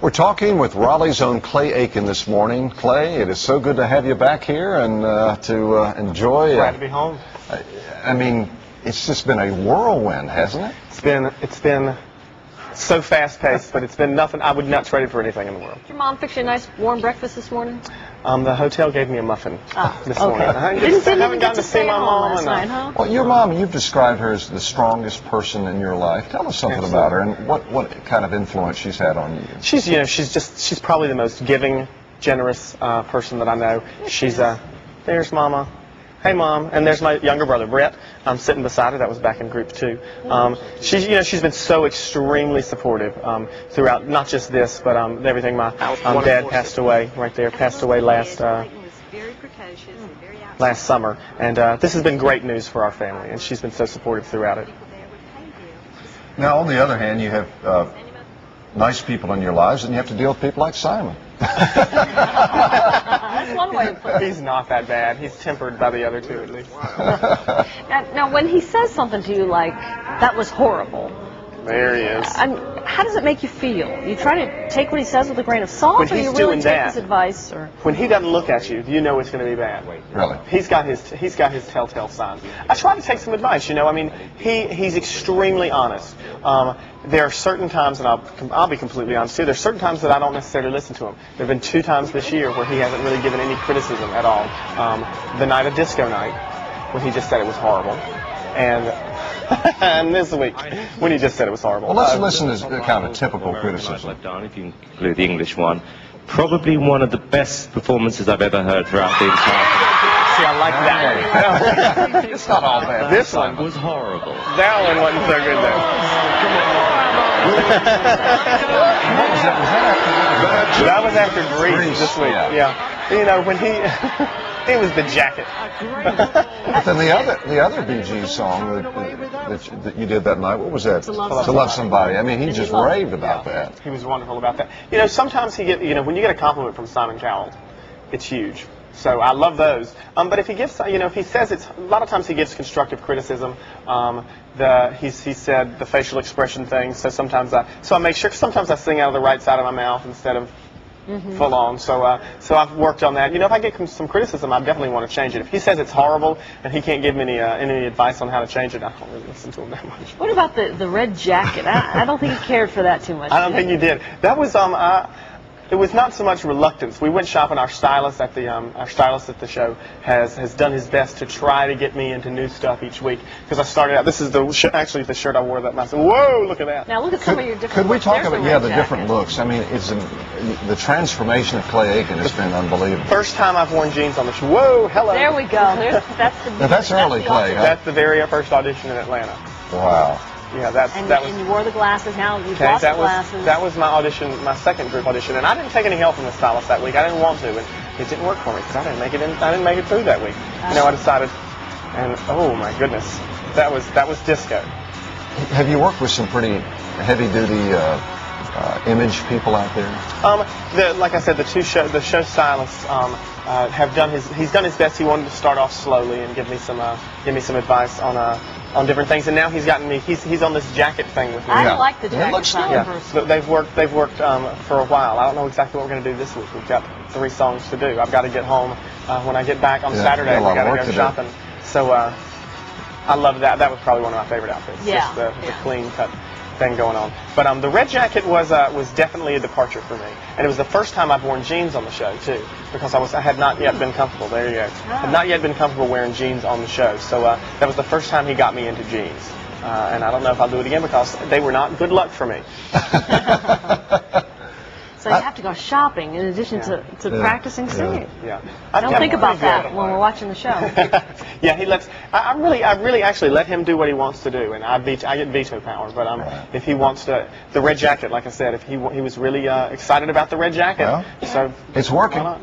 We're talking with Raleigh's own Clay Aiken this morning. Clay, it is so good to have you back here and to enjoy. Glad to be home. I mean, it's just been a whirlwind, hasn't it? It's been so fast-paced, but it's been nothing. I would not trade it for anything in the world. Did your mom fix you a nice warm breakfast this morning? The hotel gave me a muffin this morning. I Didn't haven't gotten to see my mom last night, huh? Well, your mom, you've described her as the strongest person in your life. Tell us something about her and what kind of influence she's had on you. She's probably the most giving, generous person that I know. She's there's Mama. Hey, Mom. And there's my younger brother, Brett. I'm sitting beside her. That was back in group 2. She's been so extremely supportive throughout, not just this, but everything. My dad passed away right there, passed away last summer. And this has been great news for our family, and she's been so supportive throughout it. Now, on the other hand, you have nice people in your lives, and you have to deal with people like Simon. That's one way to put it. He's not that bad. He's tempered by the other two, at least. Now, when he says something to you like, that was horrible. There he is. How does it make you feel? You try to take what he says with a grain of salt, or you really take his advice? Or when he doesn't look at you, you know it's going to be bad. Really? He's got his telltale signs. I try to take some advice. I mean, he's extremely honest. There are certain times, and I'll be completely honest too. There's certain times that I don't necessarily listen to him. There've been 2 times this year where he hasn't really given any criticism at all. The night of disco night, when he just said it was horrible, and this week when he just said it was horrible. Well, let's listen to the kind of typical criticism. I've done, if you include the English one. Probably one of the best performances I've ever heard throughout the entire. See, I like that one. It's not all bad. This one was horrible. That one wasn't so good That was after Grease this week. Yeah. When it was the jacket. But then the other Bee Gees song that you did that night, what was that? To Love Somebody. I mean, he just raved about that. He was wonderful about that. Sometimes when you get a compliment from Simon Cowell, it's huge. So I love those. But if he gives, if he says a lot of times he gives constructive criticism. He said the facial expression thing. So sometimes I make sure. Sometimes I sing out of the right side of my mouth instead of full on. So I've worked on that. If I get some criticism, I definitely want to change it. If he says it's horrible and he can't give me any advice on how to change it, I don't really listen to him that much. What about the red jacket? I don't think he cared for that too much. I don't think you did. That was it was not so much reluctance. We went shopping. Our stylist at the show has done his best to try to get me into new stuff each week. Because I started out. This is actually the shirt I wore that night. So, whoa! Look at that. Now look at some of your different. Could we talk about the different looks? I mean, the transformation of Clay Aiken has been unbelievable. First time I've worn jeans on the show. Whoa! Hello. There we go. That's early, Clay. That's the very first audition in Atlanta. Wow. Yeah, that was. And you wore the glasses. Now you've lost the glasses. That was my audition, my second group audition, and I didn't take any help from the stylist that week. I didn't want to, and it didn't work for me because I didn't make it through that week. I decided, and oh my goodness, that was disco. Have you worked with some pretty heavy-duty image people out there? Like I said, the show stylists have done he's done his best. He wanted to start off slowly and give me some advice on different things, and now he's gotten me. He's on this jacket thing with me. I like the jacket. It looks good. Yeah, they've worked for a while. I don't know exactly what we're going to do this week. We've got 3 songs to do. I've got to get home when I get back on Saturday. We got to go shopping. So I love that. That was probably one of my favorite outfits. Yeah. Just the clean cut thing going on. But the red jacket was definitely a departure for me, and it was the first time I've worn jeans on the show too, because I had not yet been comfortable. There you go. Had not yet been comfortable wearing jeans on the show. So that was the first time he got me into jeans, and I don't know if I'll do it again because they were not good luck for me. So you have to go shopping in addition to practicing singing. Yeah. Don't think about that when we're watching the show. Yeah, he lets. I really actually let him do what he wants to do, and I get veto power. But if he wants to, the red jacket, like I said, if he was really excited about the red jacket, well, so it's working. Why not?